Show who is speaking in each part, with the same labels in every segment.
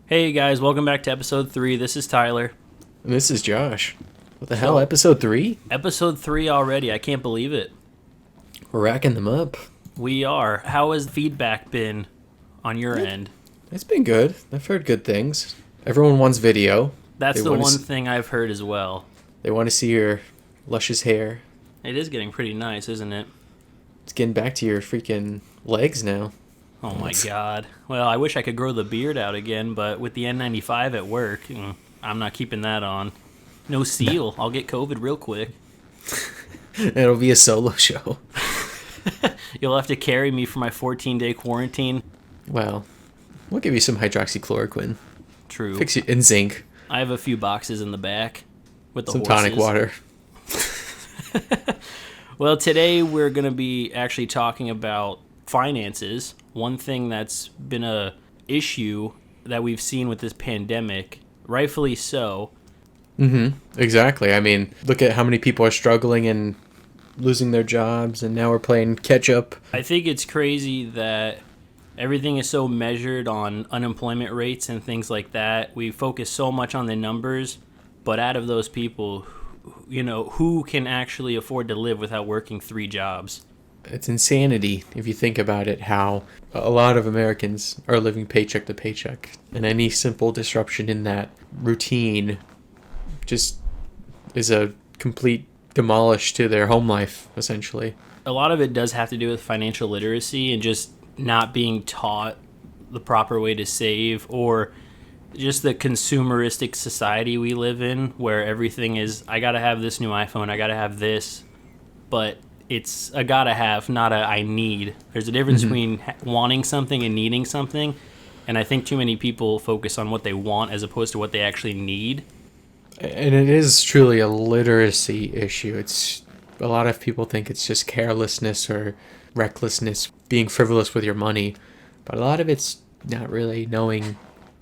Speaker 1: Hey guys, welcome back to episode 3. This is Tyler.
Speaker 2: And this is Josh. What the hell, episode 3?
Speaker 1: Episode 3 already. I can't believe it.
Speaker 2: We're racking them up.
Speaker 1: We are. How has feedback been on your end?
Speaker 2: It's been good. I've heard good things. Everyone wants video.
Speaker 1: That's the one thing I've heard as well.
Speaker 2: They want to see your luscious hair.
Speaker 1: It is getting pretty nice, isn't it?
Speaker 2: It's getting back to your freaking legs now.
Speaker 1: Oh my god. Well, I wish I could grow the beard out again, but with the N95 at work, I'm not keeping that on. No seal. I'll get COVID real quick.
Speaker 2: It'll be a solo show.
Speaker 1: You'll have to carry me for my 14-day quarantine.
Speaker 2: Well, we'll give you some hydroxychloroquine.
Speaker 1: True.
Speaker 2: Fix you in zinc.
Speaker 1: I have a few boxes in the back with the
Speaker 2: some
Speaker 1: horses.
Speaker 2: tonic water.
Speaker 1: Well, today we're going to be actually talking about finances. One thing that's been a issue that we've seen with this pandemic, rightfully so.
Speaker 2: Exactly. I mean, look at how many people are struggling and losing their jobs, and now we're playing catch up.
Speaker 1: I think it's crazy that everything is so measured on unemployment rates and things like that. We focus so much on the numbers, but out of those people, who can actually afford to live without working 3 jobs?
Speaker 2: It's insanity if you think about it, how a lot of Americans are living paycheck to paycheck. And any simple disruption in that routine just is a complete demolish to their home life, essentially.
Speaker 1: A lot of it does have to do with financial literacy and just not being taught the proper way to save, or just the consumeristic society we live in where everything is, I gotta have this new iPhone, I gotta have this, but it's a gotta have, not a I need. There's a difference between wanting something and needing something, and I think too many people focus on what they want as opposed to what they actually need.
Speaker 2: And it is truly a literacy issue. It's a lot of people think it's just carelessness or recklessness, being frivolous with your money, but a lot of it's not really knowing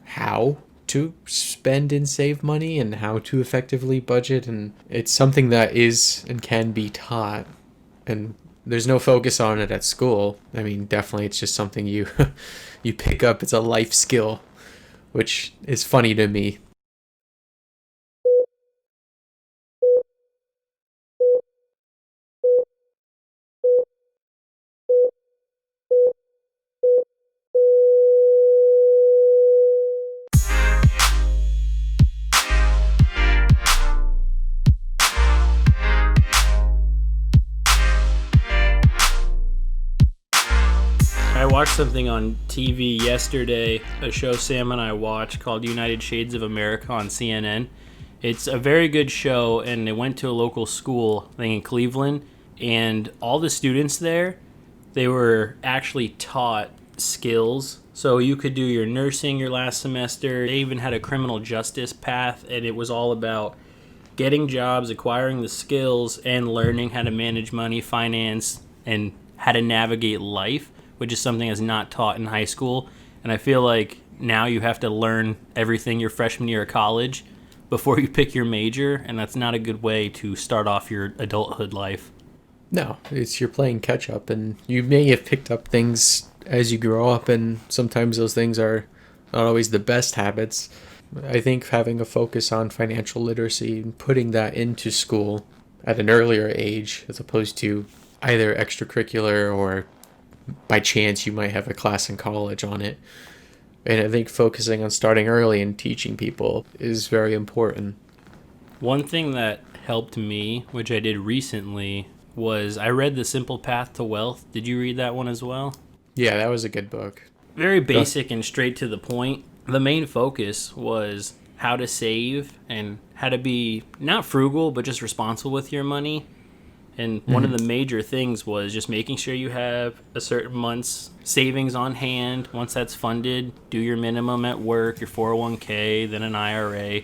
Speaker 2: how to spend and save money and how to effectively budget, and it's something that is and can be taught, and there's no focus on it at school. I mean, definitely it's just something you you pick up. It's a life skill, which is funny to me.
Speaker 1: I watched something on TV yesterday, a show Sam and I watched called United Shades of America on CNN. It's a very good show, and they went to a local school, I think in Cleveland, and all the students there, they were actually taught skills. So you could do your nursing your last semester. They even had a criminal justice path, and it was all about getting jobs, acquiring the skills, and learning how to manage money, finance, and how to navigate life, which is something that's not taught in high school. And I feel like now you have to learn everything your freshman year of college before you pick your major, and that's not a good way to start off your adulthood life.
Speaker 2: No, it's you're playing catch up, and you may have picked up things as you grow up, and sometimes those things are not always the best habits. I think having a focus on financial literacy and putting that into school at an earlier age, as opposed to either extracurricular or by chance you might have a class in college on it. And I think focusing on starting early and teaching people is very important.
Speaker 1: One thing that helped me, which I did recently, was I read The Simple Path to Wealth. Did you read that one as well?
Speaker 2: Yeah, that was a good book.
Speaker 1: Very basic and straight to the point. The main focus was how to save and how to be not frugal, but just responsible with your money. And one of the major things was just making sure you have a certain month's savings on hand. Once that's funded, do your minimum at work, your 401k, then an IRA.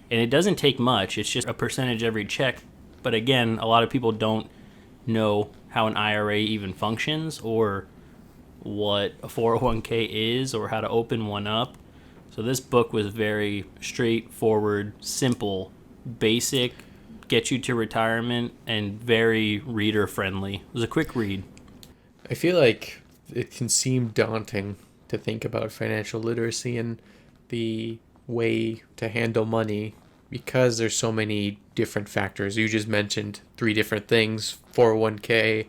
Speaker 1: And it doesn't take much. It's just a percentage every check. But again, a lot of people don't know how an IRA even functions, or what a 401k is, or how to open one up. So this book was very straightforward, simple, basic, get you to retirement, and very reader friendly. It was a quick read.
Speaker 2: I feel like it can seem daunting to think about financial literacy, and the way to handle money because there's so many different factors. You just mentioned three different things: 401k,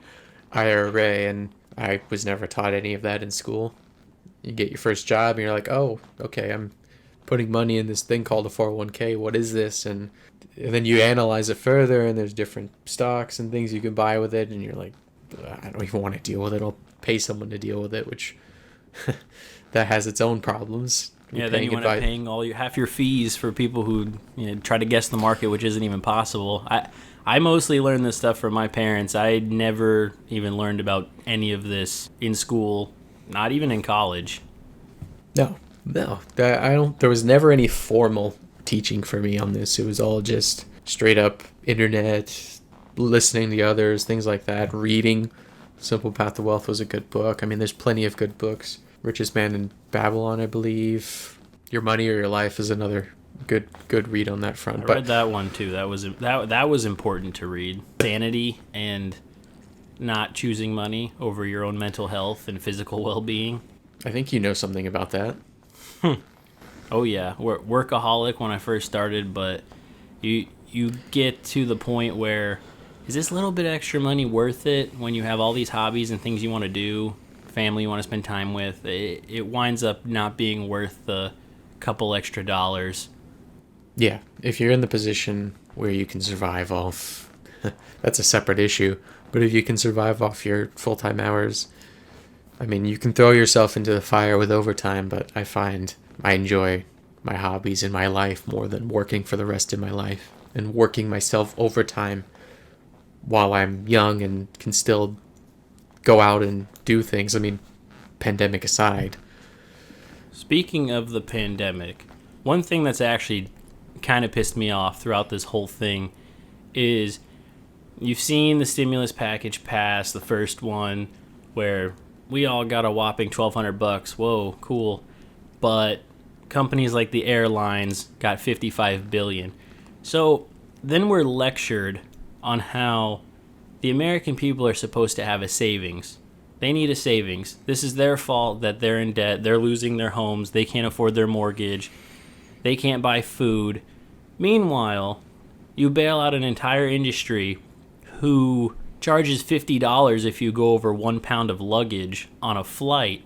Speaker 2: IRA, and I was never taught any of that in school. You get your first job and you're like, oh, okay, I'm putting money in this thing called a 401k. What is this? And then you analyze it further, and there's different stocks and things you can buy with it, and you're like, I don't even want to deal with it. I'll pay someone to deal with it, which that has its own problems.
Speaker 1: Yeah, then you end up paying half your fees for people who try to guess the market, which isn't even possible. I mostly learned this stuff from my parents. I never even learned about any of this in school, not even in college.
Speaker 2: No. I don't. There was never any formal teaching for me on this. It was all just straight up internet, listening to others, things like that. Reading Simple Path to Wealth was a good book. I mean, there's plenty of good books. Richest Man in Babylon, I believe. Your Money or Your Life is another good read on that front.
Speaker 1: I read that one too. That was important to read. Sanity and not choosing money over your own mental health and physical well-being.
Speaker 2: I think you know something about that.
Speaker 1: Oh yeah, workaholic when I first started, but you get to the point where, is this little bit of extra money worth it when you have all these hobbies and things you want to do, family you want to spend time with? It winds up not being worth the couple extra dollars.
Speaker 2: Yeah, if you're in the position where you can survive off, that's a separate issue, but if you can survive off your full-time hours, I mean, you can throw yourself into the fire with overtime, but I find I enjoy my hobbies in my life more than working for the rest of my life and working myself overtime while I'm young and can still go out and do things. I mean, pandemic aside.
Speaker 1: Speaking of the pandemic, one thing that's actually kind of pissed me off throughout this whole thing is you've seen the stimulus package pass, the first one, where we all got a whopping $1,200. Whoa, cool. But companies like the airlines got $55 billion. So then we're lectured on how the American people are supposed to have a savings. They need a savings. This is their fault that they're in debt. They're losing their homes. They can't afford their mortgage. They can't buy food. Meanwhile, you bail out an entire industry who charges $50 if you go over 1 pound of luggage on a flight.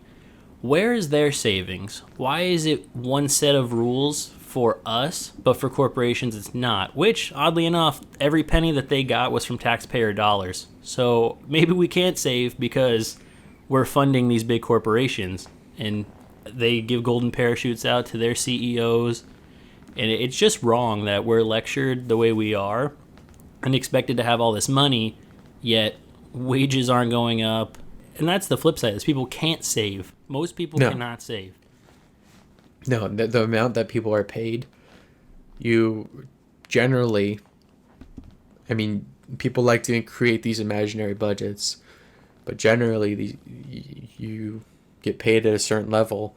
Speaker 1: Where is their savings? Why is it one set of rules for us, but for corporations it's not? Which, oddly enough, every penny that they got was from taxpayer dollars. So maybe we can't save because we're funding these big corporations, and they give golden parachutes out to their CEOs. And it's just wrong that we're lectured the way we are and expected to have all this money, yet wages aren't going up. And that's the flip side, is people can't save. Most people cannot save.
Speaker 2: No, the amount that people are paid, you generally, I mean, people like to create these imaginary budgets, but generally you get paid at a certain level.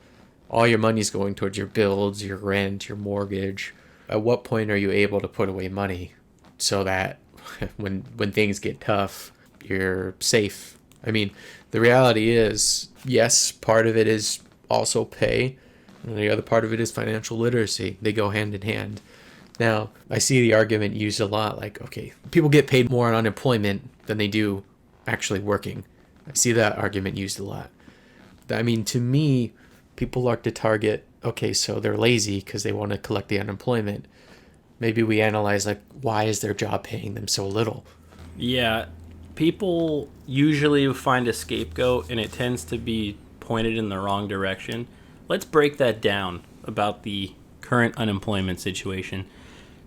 Speaker 2: All your money's going towards your bills, your rent, your mortgage. At what point are you able to put away money so that when things get tough, you're safe? I mean, the reality is, yes, part of it is also pay, and the other part of it is financial literacy. They go hand in hand. Now, I see the argument used a lot, like, okay, people get paid more on unemployment than they do actually working. I see that argument used a lot. I mean, to me, people like to target, okay, so they're lazy because they want to collect the unemployment. Maybe we analyze, like, why is their job paying them so little?
Speaker 1: Yeah, people usually find a scapegoat, and it tends to be pointed in the wrong direction. Let's break that down about the current unemployment situation.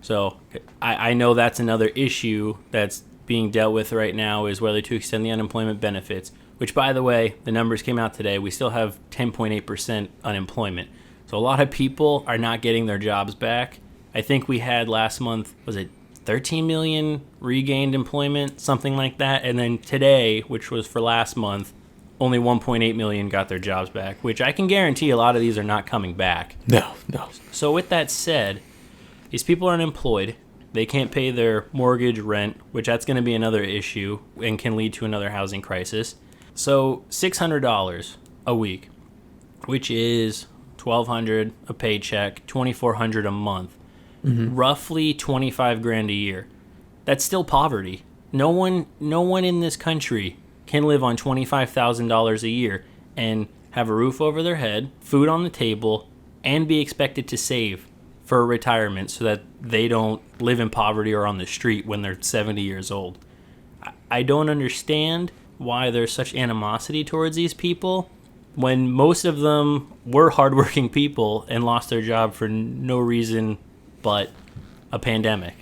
Speaker 1: So I know that's another issue that's being dealt with right now, is whether to extend the unemployment benefits, which, by the way, the numbers came out today. We still have 10.8% unemployment. So a lot of people are not getting their jobs back. I think we had last month, was it 13 million regained employment, something like that. And then today, which was for last month, only 1.8 million got their jobs back, which I can guarantee a lot of these are not coming back.
Speaker 2: No.
Speaker 1: So with that said, these people are unemployed. They can't pay their mortgage, rent, which that's going to be another issue and can lead to another housing crisis. So $600 a week, which is $1,200 a paycheck, $2,400 a month, roughly 25 grand a year. That's still poverty. No one in this country can live on $25,000 a year and have a roof over their head, food on the table, and be expected to save for retirement so that they don't live in poverty or on the street when they're 70 years old. I don't understand why there's such animosity towards these people when most of them were hardworking people and lost their job for no reason but a pandemic.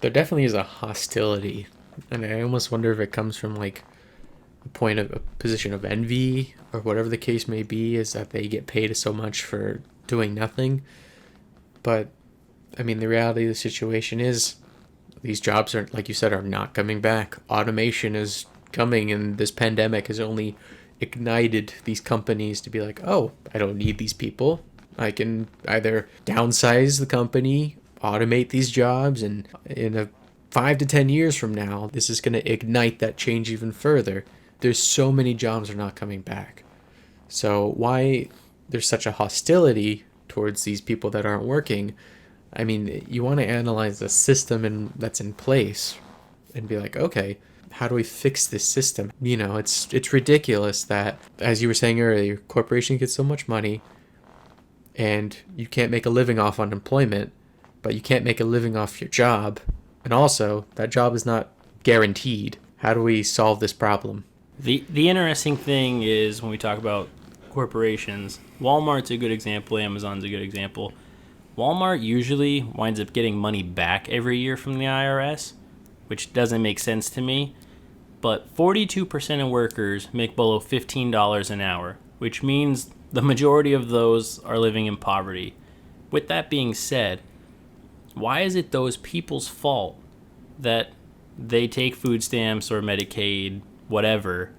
Speaker 2: There definitely is a hostility, and I almost wonder if it comes from like a position of envy or whatever the case may be, is that they get paid so much for doing nothing. But I mean, the reality of the situation is these jobs are, like you said, are not coming back. Automation is coming, and this pandemic has only ignited these companies to be like, oh, I don't need these people. I can either downsize the company, automate these jobs, and in a 5 to 10 years from now, this is going to ignite that change even further. There's so many jobs are not coming back. So why there's such a hostility towards these people that aren't working? I mean, you want to analyze the system that's in place and be like, okay, how do we fix this system? You know, it's ridiculous that, as you were saying earlier, corporations get so much money and you can't make a living off unemployment, but you can't make a living off your job. And also, that job is not guaranteed. How do we solve this problem?
Speaker 1: The interesting thing is when we talk about corporations, Walmart's a good example, Amazon's a good example. Walmart usually winds up getting money back every year from the IRS, which doesn't make sense to me. But 42% of workers make below $15 an hour, which means the majority of those are living in poverty. With that being said, why is it those people's fault that they take food stamps or Medicaid, whatever,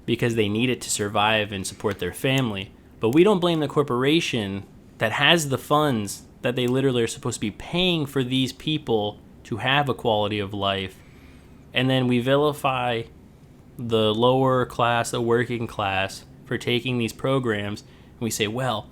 Speaker 1: because they need it to survive and support their family? But we don't blame the corporation that has the funds that they literally are supposed to be paying for these people to have a quality of life. And then we vilify the lower class, the working class, for taking these programs. And we say, well,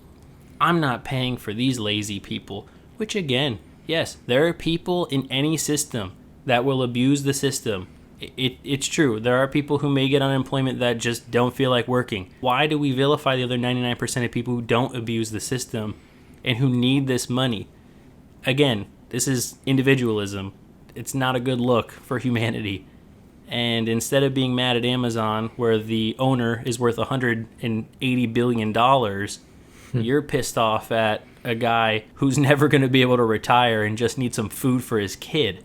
Speaker 1: I'm not paying for these lazy people. Which again, yes, there are people in any system that will abuse the system. It's true. There are people who may get unemployment that just don't feel like working. Why do we vilify the other 99% of people who don't abuse the system and who need this money? Again, this is individualism. It's not a good look for humanity. And instead of being mad at Amazon, where the owner is worth $180 billion, you're pissed off at a guy who's never going to be able to retire and just needs some food for his kid.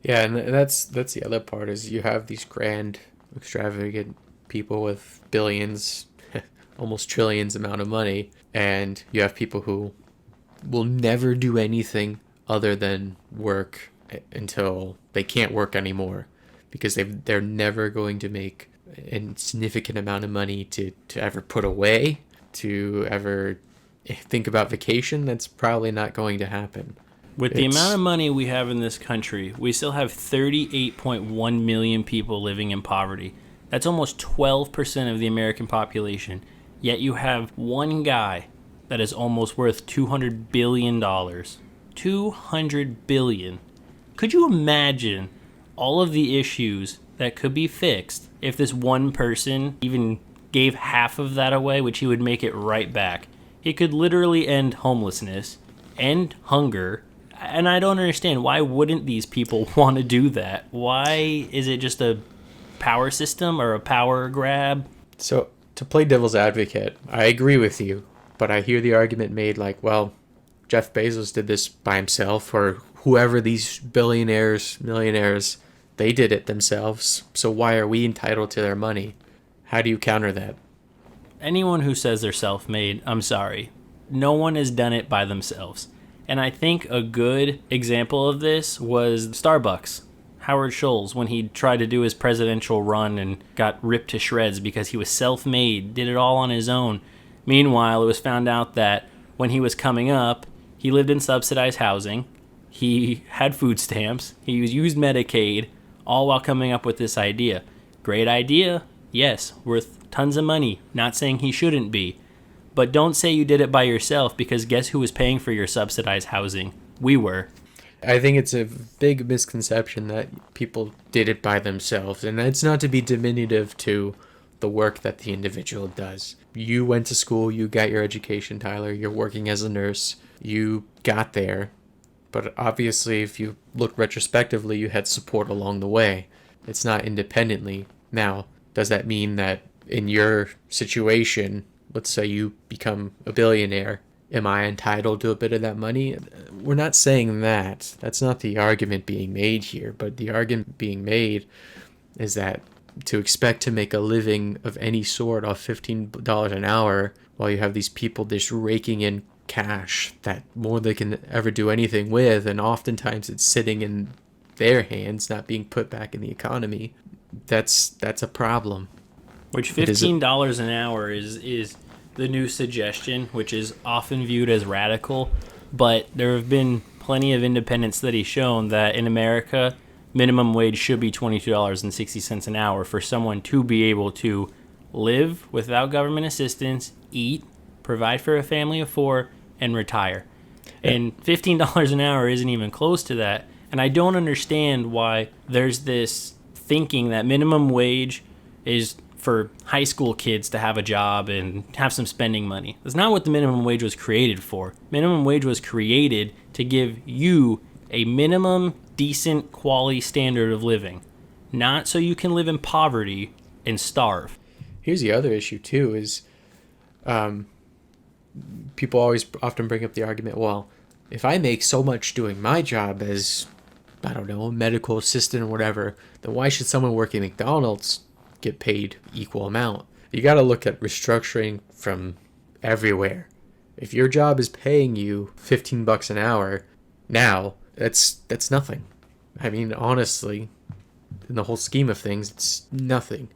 Speaker 2: Yeah, and that's the other part, is you have these grand, extravagant people with billions, almost trillions amount of money, and you have people who will never do anything other than work until they can't work anymore, because they're never going to make a significant amount of money to ever put away, to ever think about vacation. That's probably not going to happen.
Speaker 1: With the amount of money we have in this country, we still have 38.1 million people living in poverty. That's almost 12% of the American population. Yet you have one guy that is almost worth $200 billion. $200 billion. Could you imagine all of the issues that could be fixed if this one person even gave half of that away, which he would make it right back? It could literally end homelessness, end hunger. And I don't understand, why wouldn't these people want to do that? Why is it just a power system or a power grab?
Speaker 2: So, to play devil's advocate, I agree with you, but I hear the argument made like, well, Jeff Bezos did this by himself, or whoever these billionaires, millionaires, they did it themselves. So why are we entitled to their money? How do you counter that?
Speaker 1: Anyone who says they're self-made, I'm sorry. No one has done it by themselves. And I think a good example of this was Starbucks. Howard Schultz, when he tried to do his presidential run and got ripped to shreds because he was self-made, did it all on his own. Meanwhile, it was found out that when he was coming up, he lived in subsidized housing, he had food stamps, he used Medicaid, all while coming up with this idea. Great idea, yes, worth tons of money, not saying he shouldn't be. But don't say you did it by yourself, because guess who was paying for your subsidized housing? We were.
Speaker 2: I think it's a big misconception that people did it by themselves, and it's not to be diminutive to the work that the individual does. You went to school, you got your education, Tyler, you're working as a nurse, you got there, but obviously if you look retrospectively, you had support along the way. It's not independently. Now, does that mean that in your situation, let's say you become a billionaire, am I entitled to a bit of that money? We're not saying that. That's not the argument being made here, but the argument being made is that to expect to make a living of any sort off $15 an hour while you have these people just raking in cash that more they can ever do anything with, and oftentimes it's sitting in their hands, not being put back in the economy, that's a problem.
Speaker 1: Which $15 an hour is the new suggestion, which is often viewed as radical, but there have been plenty of independent studies shown that in America, minimum wage should be $22.60 an hour for someone to be able to live without government assistance, eat, provide for a family of four, and retire. And $15 an hour isn't even close to that. And I don't understand why there's this thinking that minimum wage is for high school kids to have a job and have some spending money. That's not what the minimum wage was created for. Minimum wage was created to give you a minimum decent quality standard of living, not so you can live in poverty and starve.
Speaker 2: Here's the other issue too is people always often bring up the argument, well, if I make so much doing my job as, I don't know, a medical assistant or whatever, then why should someone working at McDonald's get paid equal amount? You got to look at restructuring from everywhere. If your job is paying you $15 an hour now, that's nothing. I mean, honestly, in the whole scheme of things, it's nothing.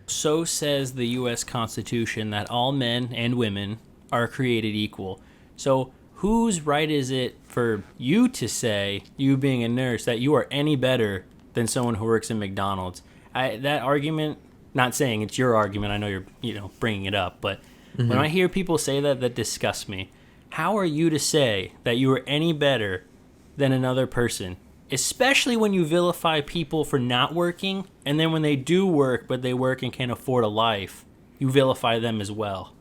Speaker 1: So says the U.S. Constitution that all men and women are created equal. So whose right is it for you to say, you being a nurse, that you are any better than someone who works in McDonald's? That argument, not saying it's your argument, I know you're bringing it up, but when I hear people say that disgusts me. How are you to say that you are any better than another person? Especially when you vilify people for not working, and then when they do work, but they work and can't afford a life, you vilify them as well.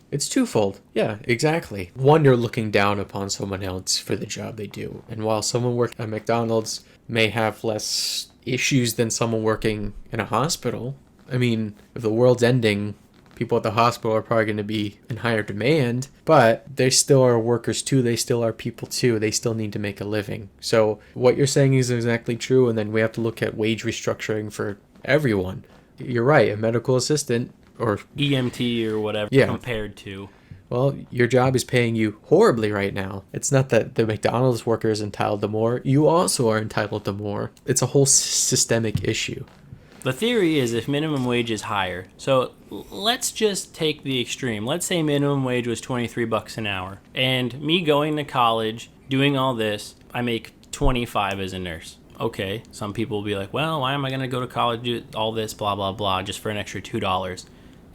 Speaker 2: It's twofold. Yeah, exactly. One, you're looking down upon someone else for the job they do. And while someone working at McDonald's may have less issues than someone working in a hospital, I mean, if the world's ending, people at the hospital are probably going to be in higher demand, but they still are workers too. They still are people too. They still need to make a living. So what you're saying is exactly true, and then we have to look at wage restructuring for everyone. You're right, a medical assistant or
Speaker 1: EMT or whatever compared to.
Speaker 2: Well, your job is paying you horribly right now. It's not that the McDonald's worker is entitled to more. You also are entitled to more. It's a whole systemic issue.
Speaker 1: The theory is if minimum wage is higher. So let's just take the extreme. Let's say minimum wage was $23 an hour. And me going to college, doing all this, I make $25 as a nurse. Okay, some people will be like, well, why am I going to go to college, do all this, blah, blah, blah, just for an extra $2?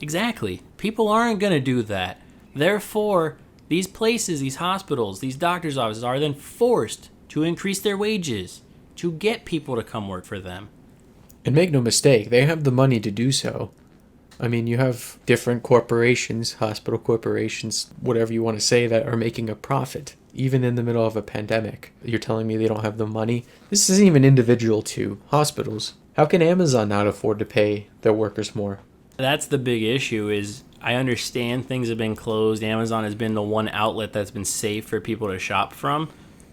Speaker 1: Exactly. People aren't going to do that. Therefore, these places, these hospitals, these doctors' offices are then forced to increase their wages to get people to come work for them.
Speaker 2: And make no mistake, they have the money to do so. I mean, you have different corporations, hospital corporations, whatever you want to say, that are making a profit, even in the middle of a pandemic. You're telling me they don't have the money? This isn't even individual to hospitals. How can Amazon not afford to pay their workers more?
Speaker 1: That's the big issue is I understand things have been closed. Amazon has been the one outlet that's been safe for people to shop from.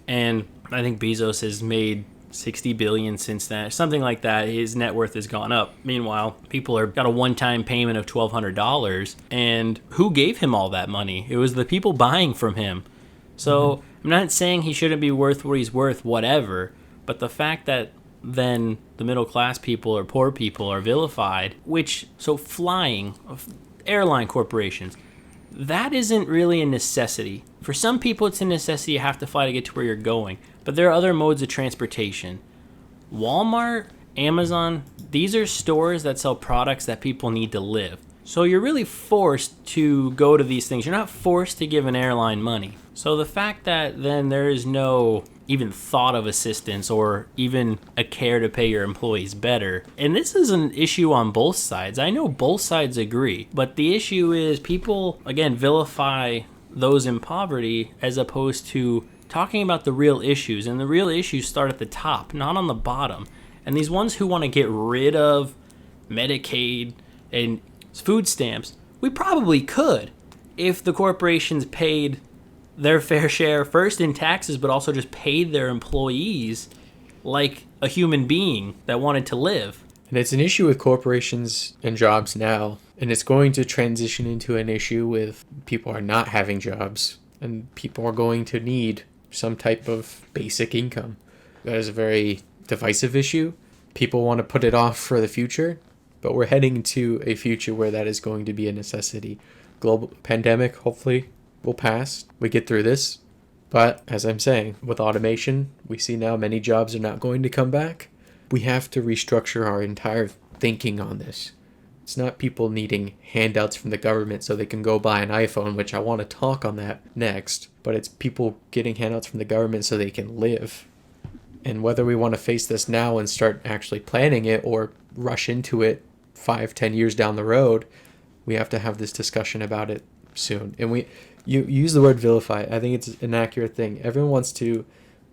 Speaker 1: And I think Bezos has made $60 billion since then, something like that. His net worth has gone up. Meanwhile, people are got a one-time payment of $1,200. And who gave him all that money? It was the people buying from him. So I'm not saying he shouldn't be worth what he's worth, whatever. But the fact that then the middle class people or poor people are vilified, flying, airline corporations, that isn't really a necessity. For some people, it's a necessity. You have to fly to get to where you're going. But there are other modes of transportation. Walmart, Amazon, these are stores that sell products that people need to live. So you're really forced to go to these things. You're not forced to give an airline money. So the fact that then there is no even thought of assistance or even a care to pay your employees better. And this is an issue on both sides. I know both sides agree. But the issue is people, again, vilify those in poverty as opposed to talking about the real issues. And the real issues start at the top, not on the bottom. And these ones who want to get rid of Medicaid and food stamps, we probably could if the corporations paid their fair share first in taxes, but also just paid their employees like a human being that wanted to live.
Speaker 2: And it's an issue with corporations and jobs now, and it's going to transition into an issue with people are not having jobs, and people are going to need some type of basic income. That is a very divisive issue. People want to put it off for the future, but we're heading into a future where that is going to be a necessity. Global pandemic, hopefully, will pass. We get through this. But as I'm saying, with automation, we see now many jobs are not going to come back. We have to restructure our entire thinking on this. It's not people needing handouts from the government so they can go buy an iPhone, which I want to talk on that next. But it's people getting handouts from the government so they can live. And whether we want to face this now and start actually planning it or rush into it 5-10 years down the road, we have to have this discussion about it soon. And you use the word vilify. I think it's an accurate thing. Everyone wants to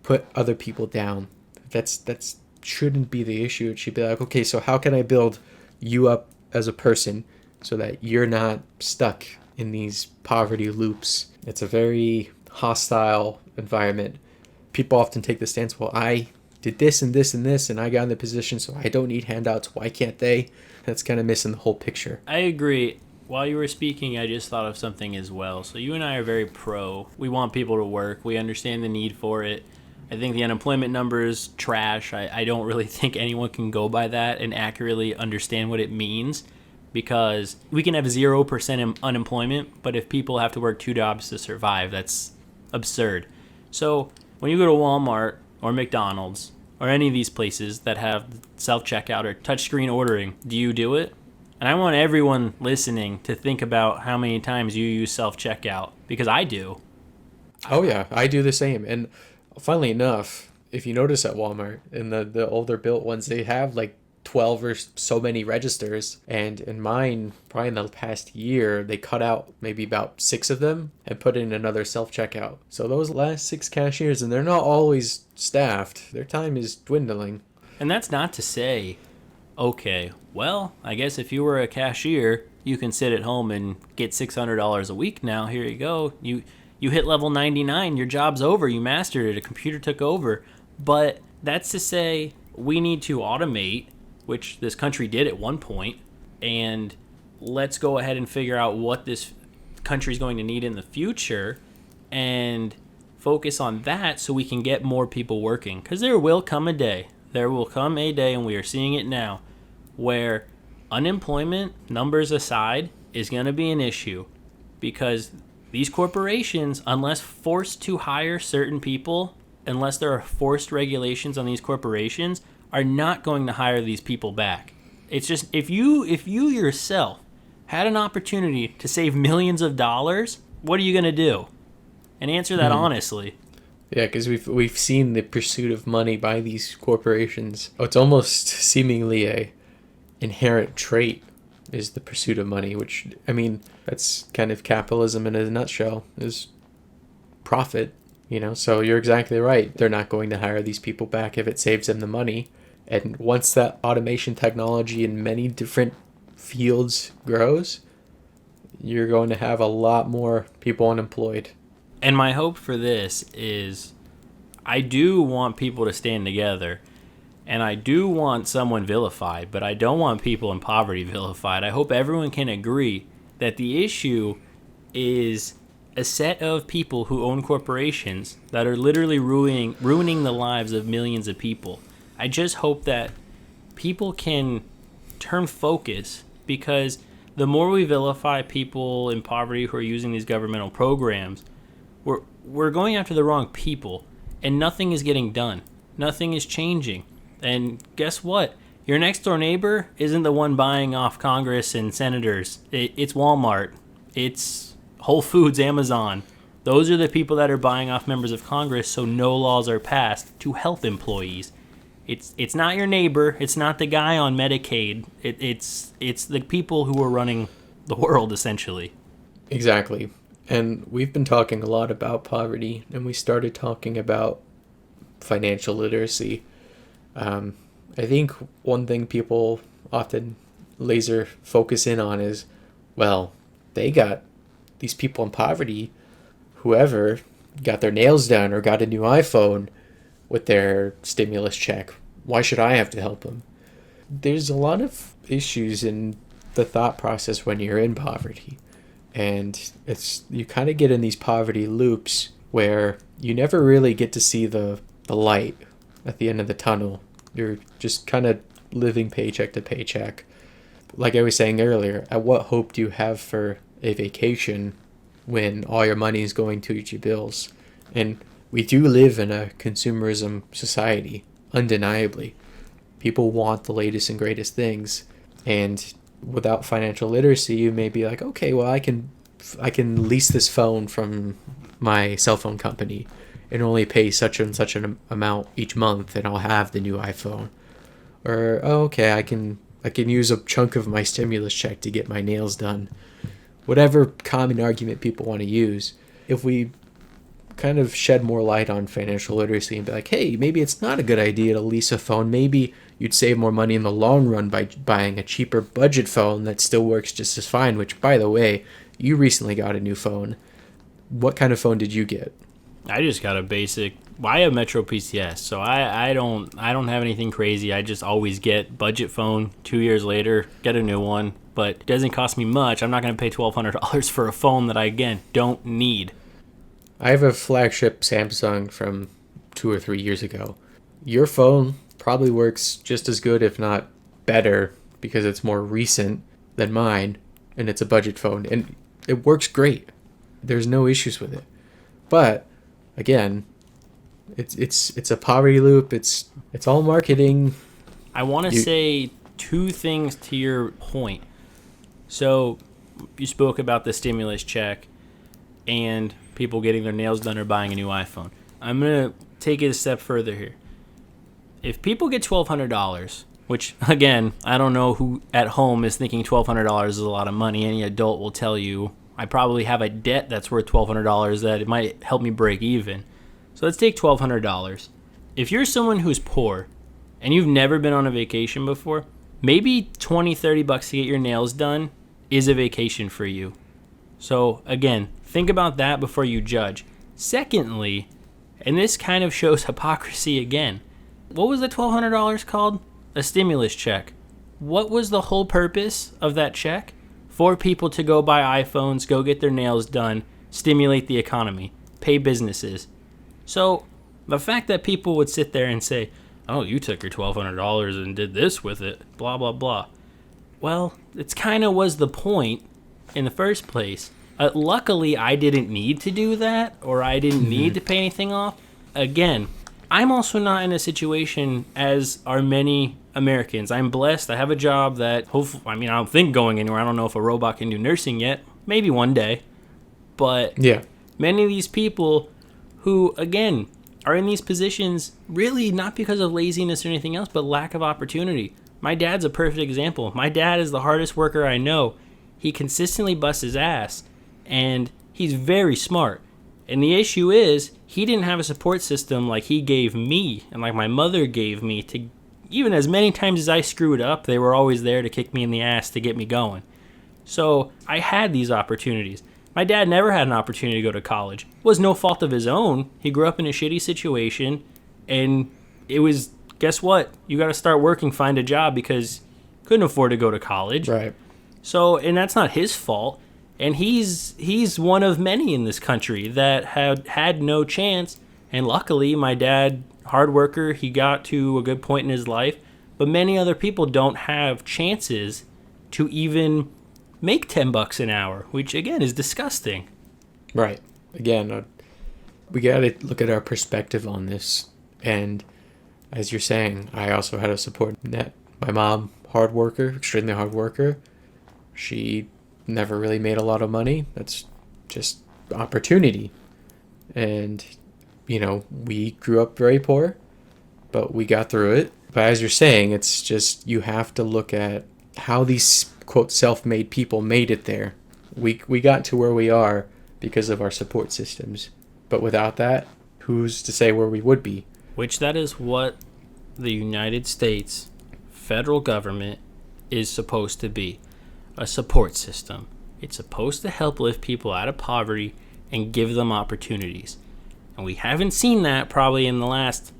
Speaker 2: put other people down. That's shouldn't be the issue. It should be like, okay, so how can I build you up as a person so that you're not stuck in these poverty loops? It's a very hostile environment. People often take the stance, well, I did this and this and this, and I got in the position, so I don't need handouts. Why can't they? That's kind of missing the whole picture.
Speaker 1: I agree. While you were speaking, I just thought of something as well. So you and I are very pro. We want people to work. We understand the need for it. I think the unemployment number is trash. I don't really think anyone can go by that and accurately understand what it means, because we can have 0% unemployment, but if people have to work 2 jobs to survive, that's absurd. So when you go to Walmart or McDonald's or any of these places that have self-checkout or touchscreen ordering, do you do it? And I want everyone listening to think about how many times you use self-checkout, because I do.
Speaker 2: Oh yeah, I do the same. And funnily enough, if you notice at Walmart, in the older built ones, they have like 12 or so many registers. And in mine, probably in the past year, they cut out maybe about 6 of them and put in another self-checkout. So those last 6 cashiers, and they're not always staffed, their time is dwindling.
Speaker 1: And that's not to say, okay, well, I guess if you were a cashier, you can sit at home and get $600 a week now. Here you go. You hit level 99, your job's over, you mastered it, a computer took over. But that's to say we need to automate, which this country did at one point, and let's go ahead and figure out what this country is going to need in the future and focus on that so we can get more people working. Because there will come a day, and we are seeing it now, where unemployment, numbers aside, is going to be an issue, because these corporations, unless forced to hire certain people, unless there are forced regulations on these corporations, are not going to hire these people back. It's just, if you yourself had an opportunity to save millions of dollars, what are you going to do? And answer that honestly.
Speaker 2: Yeah, because we've seen the pursuit of money by these corporations. Oh, it's almost seemingly a inherent trait is the pursuit of money, which, I mean, that's kind of capitalism in a nutshell, is profit, so you're exactly right. They're not going to hire these people back if it saves them the money. And once that automation technology in many different fields grows, you're going to have a lot more people unemployed.
Speaker 1: And my hope for this is, I do want people to stand together, and I do want someone vilified, but I don't want people in poverty vilified. I hope everyone can agree that the issue is a set of people who own corporations that are literally ruining the lives of millions of people. I just hope that people can turn focus, because the more we vilify people in poverty who are using these governmental programs, we're going after the wrong people, and nothing is getting done. Nothing is changing. And guess what? Your next door neighbor isn't the one buying off Congress and senators. It's Walmart. It's Whole Foods, Amazon. Those are the people that are buying off members of Congress, so no laws are passed to help employees. It's not your neighbor. It's not the guy on Medicaid. It's the people who are running the world, essentially.
Speaker 2: Exactly. And we've been talking a lot about poverty, and we started talking about financial literacy. I think one thing people often laser focus in on is, well, they got these people in poverty, whoever got their nails done or got a new iPhone with their stimulus check. Why should I have to help them? There's a lot of issues in the thought process when you're in poverty. And you kind of get in these poverty loops where you never really get to see the light at the end of the tunnel. You're just kind of living paycheck to paycheck. Like I was saying earlier, at what hope do you have for a vacation when all your money is going to your bills? And we do live in a consumerism society, undeniably. People want the latest and greatest things. And without financial literacy, you may be like, okay, well, I can lease this phone from my cell phone company and only pay such and such an amount each month, and I'll have the new iPhone. Or, oh, okay, I can use a chunk of my stimulus check to get my nails done. Whatever common argument people want to use. If we kind of shed more light on financial literacy and be like, hey, maybe it's not a good idea to lease a phone. Maybe you'd save more money in the long run by buying a cheaper budget phone that still works just as fine, which, by the way, you recently got a new phone. What kind of phone did you get?
Speaker 1: I just got a basic. I have Metro PCS, so I don't have anything crazy. I just always get budget phone. 2 years later, get a new one, but it doesn't cost me much. I'm not going to pay $1,200 for a phone that I, again, don't need.
Speaker 2: I have a flagship Samsung from 2 or 3 years ago. Your phone probably works just as good, if not better, because it's more recent than mine, and it's a budget phone, and it works great. There's no issues with it. But again, it's a poverty loop. It's all marketing.
Speaker 1: I want to say two things to your point. So you spoke about the stimulus check and people getting their nails done or buying a new iPhone. I'm going to take it a step further here. If people get $1,200, which, again, I don't know who at home is thinking $1,200 is a lot of money. Any adult will tell you, I probably have a debt that's worth $1,200 that it might help me break even. So let's take $1,200. If you're someone who's poor and you've never been on a vacation before, maybe $20-$30 to get your nails done is a vacation for you. So again, think about that before you judge. Secondly, and this kind of shows hypocrisy again, what was the $1,200 called? A stimulus check. What was the whole purpose of that check? For people to go buy iPhones, go get their nails done, stimulate the economy, pay businesses. So the fact that people would sit there and say, oh, you took your $1,200 and did this with it, blah, blah, blah. Well, it's kind of was the point in the first place. Luckily, I didn't need to do that, or I didn't need to pay anything off. Again, I'm also not in a situation as are many Americans. I'm blessed. I have a job that hopefully, I don't think going anywhere. I don't know if a robot can do nursing yet. Maybe one day. But
Speaker 2: yeah,
Speaker 1: many of these people who, again, are in these positions really not because of laziness or anything else, but lack of opportunity. My dad's a perfect example. My dad is the hardest worker I know. He consistently busts his ass, and he's very smart. And the issue is, he didn't have a support system like he gave me and like my mother gave me to, even as many times as I screwed up, they were always there to kick me in the ass to get me going. So I had these opportunities. My dad never had an opportunity to go to college. It was no fault of his own. He grew up in a shitty situation, and it was, guess what? You got to start working, find a job, because couldn't afford to go to college.
Speaker 2: Right.
Speaker 1: So, and that's not his fault. And he's one of many in this country that had no chance. And luckily, my dad, hard worker, he got to a good point in his life. But many other people don't have chances to even make $10 an hour, which again is disgusting.
Speaker 2: Right. Again, we got to look at our perspective on this. And as you're saying, I also had a support net My mom, hard worker, extremely hard worker. She never really made a lot of money. That's just opportunity. And, we grew up very poor, but we got through it. But as you're saying, it's just you have to look at how these, quote, self-made people made it there. We got to where we are because of our support systems. But without that, who's to say where we would be?
Speaker 1: Which that is what the United States federal government is supposed to be. A support system. It's supposed to help lift people out of poverty and give them opportunities. And we haven't seen that probably in the last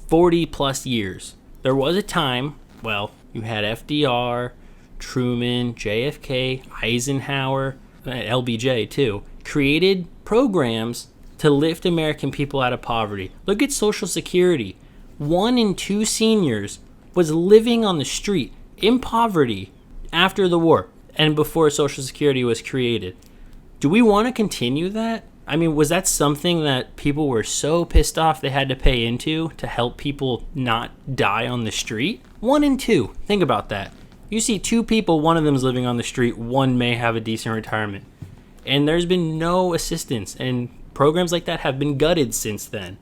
Speaker 1: 40 plus years. There was a time, you had FDR, Truman, JFK, Eisenhower, LBJ too, created programs to lift American people out of poverty. Look at Social Security. 1 in 2 seniors was living on the street in poverty after the war and before Social Security was created. Do we want to continue that? I mean, was that something that people were so pissed off they had to pay into to help people not die on the street? 1 in 2. Think about that. You see 2 people, one of them's living on the street, one may have a decent retirement. And there's been no assistance, and programs like that have been gutted since then.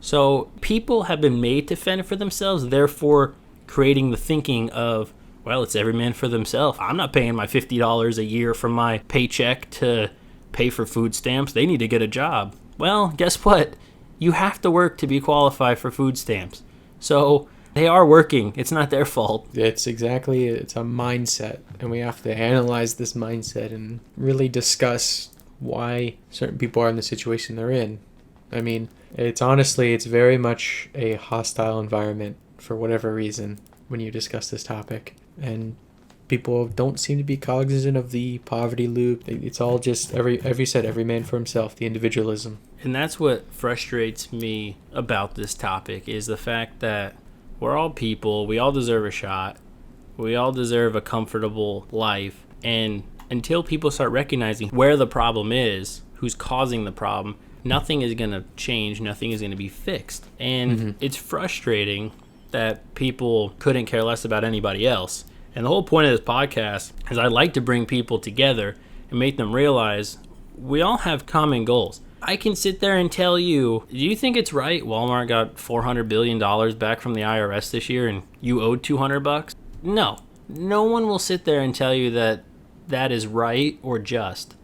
Speaker 1: So people have been made to fend for themselves, therefore creating the thinking of, it's every man for themselves. I'm not paying my $50 a year from my paycheck to pay for food stamps. They need to get a job. Well, guess what? You have to work to be qualified for food stamps. So they are working. It's not their fault.
Speaker 2: It's a mindset, and we have to analyze this mindset and really discuss why certain people are in the situation they're in. I mean, it's very much a hostile environment for whatever reason when you discuss this topic. And people don't seem to be cognizant of the poverty loop. It's all just, every man for himself, the individualism.
Speaker 1: And that's what frustrates me about this topic, is the fact that we're all people. We all deserve a shot. We all deserve a comfortable life. And until people start recognizing where the problem is, who's causing the problem, nothing is going to change. Nothing is going to be fixed. And It's frustrating that people couldn't care less about anybody else. And the whole point of this podcast is I like to bring people together and make them realize we all have common goals. I can sit there and tell you, do you think it's right Walmart got $400 billion back from the IRS this year and you owed $200? No. No one will sit there and tell you that that is right or just.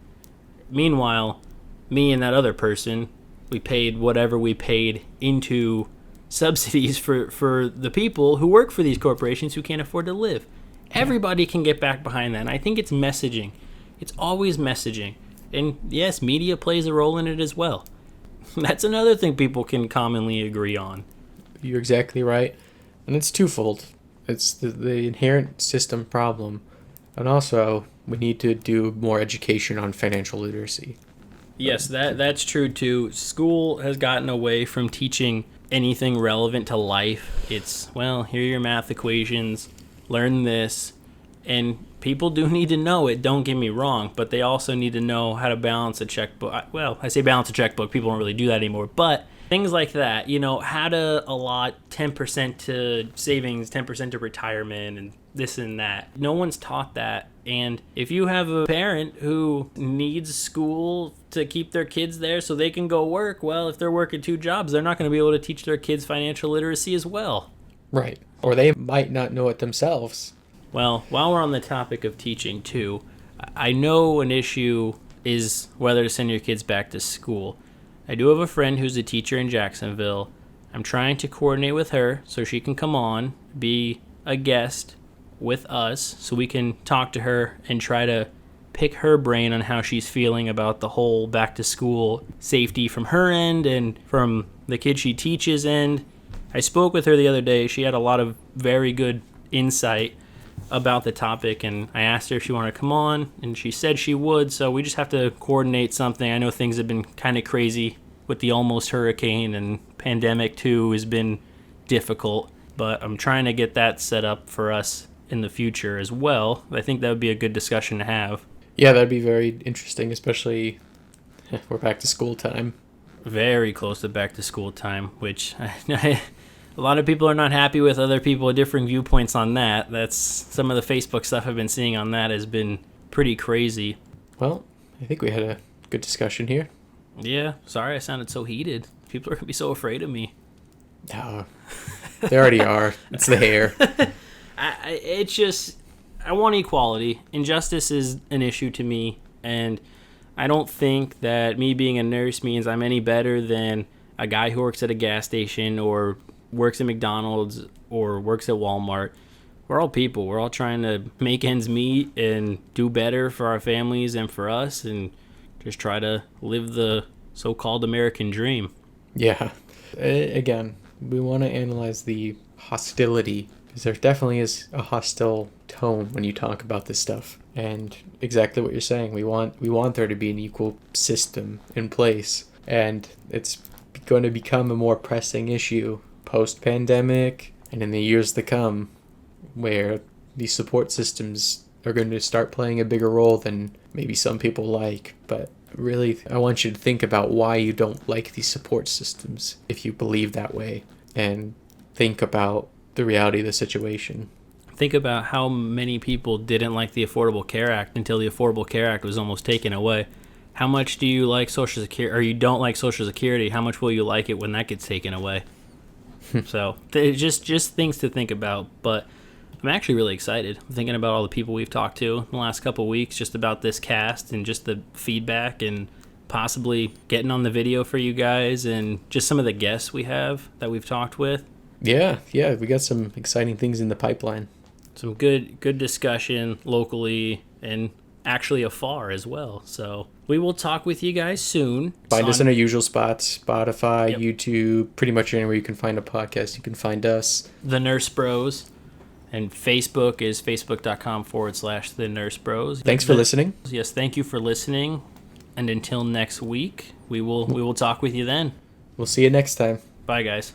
Speaker 1: Meanwhile, me and that other person, we paid whatever we paid into subsidies for the people who work for these corporations who can't afford to live. Everybody can get back behind that. And I think it's messaging. It's always messaging. And yes, media plays a role in it as well. That's another thing people can commonly agree on.
Speaker 2: You're exactly right. And it's twofold. It's the inherent system problem. And also, we need to do more education on financial literacy.
Speaker 1: Yes, that's true too. School has gotten away from teaching anything relevant to life. It's, here are your math equations, learn this. And people do need to know it, don't get me wrong, but they also need to know how to balance a checkbook. Well, I say balance a checkbook, people don't really do that anymore, but things like that, how to allot 10% to savings, 10% to retirement, and this and that. No one's taught that. And if you have a parent who needs school to keep their kids there so they can go work, if they're working 2 jobs, they're not going to be able to teach their kids financial literacy as well.
Speaker 2: Right. Or they might not know it themselves.
Speaker 1: Well, while we're on the topic of teaching too, I know an issue is whether to send your kids back to school. I do have a friend who's a teacher in Jacksonville. I'm trying to coordinate with her so she can come on, be a guest with us, so we can talk to her and try to pick her brain on how she's feeling about the whole back to school safety from her end and from the kid she teaches end. I spoke with her the other day. She had a lot of very good insight about the topic, and I asked her if she wanted to come on, and she said she would, so we just have to coordinate something. I know things have been kind of crazy with the almost hurricane, and pandemic too has been difficult, but I'm trying to get that set up for us in the future as well. I think that would be a good discussion to have.
Speaker 2: Yeah, that'd be very interesting, especially we're back to school time.
Speaker 1: Very close to back to school time, which A lot of people are not happy with other people with differing viewpoints on that. That's some of the Facebook stuff I've been seeing on that has been pretty crazy.
Speaker 2: Well, I think we had a good discussion here.
Speaker 1: Yeah, sorry I sounded so heated. People are going to be so afraid of me.
Speaker 2: No, they already are. It's the hair.
Speaker 1: I want equality. Injustice is an issue to me, and I don't think that me being a nurse means I'm any better than a guy who works at a gas station or works at McDonald's or works at Walmart. We're all people. We're all trying to make ends meet and do better for our families and for us, and just try to live the so-called American dream.
Speaker 2: Yeah. Again, we want to analyze the hostility, because there definitely is a hostile tone when you talk about this stuff. And exactly what you're saying, we want there to be an equal system in place, and it's going to become a more pressing issue post-pandemic and in the years to come, where these support systems are going to start playing a bigger role than maybe some people like. But really, I want you to think about why you don't like these support systems if you believe that way, and think about the reality of the situation.
Speaker 1: Think about how many people didn't like the Affordable Care Act until the Affordable Care Act was almost taken away. How much do you like Social Security, or you don't like Social Security? How much will you like it when that gets taken away? So, just things to think about. But I'm actually really excited. I'm thinking about all the people we've talked to in the last couple of weeks, just about this cast and just the feedback, and possibly getting on the video for you guys, and just some of the guests we have that we've talked with.
Speaker 2: Yeah, we got some exciting things in the pipeline.
Speaker 1: Some good discussion locally and actually afar as well. So we will talk with you guys soon.
Speaker 2: Find us in our usual spots: Spotify,
Speaker 1: Yep.
Speaker 2: YouTube, pretty much anywhere you can find a podcast, you can find us.
Speaker 1: The Nurse Bros. And Facebook is facebook.com/The Nurse Bros.
Speaker 2: Thanks for listening.
Speaker 1: Yes, thank you for listening. And until next week, we will talk with you then.
Speaker 2: We'll see you next time.
Speaker 1: Bye, guys.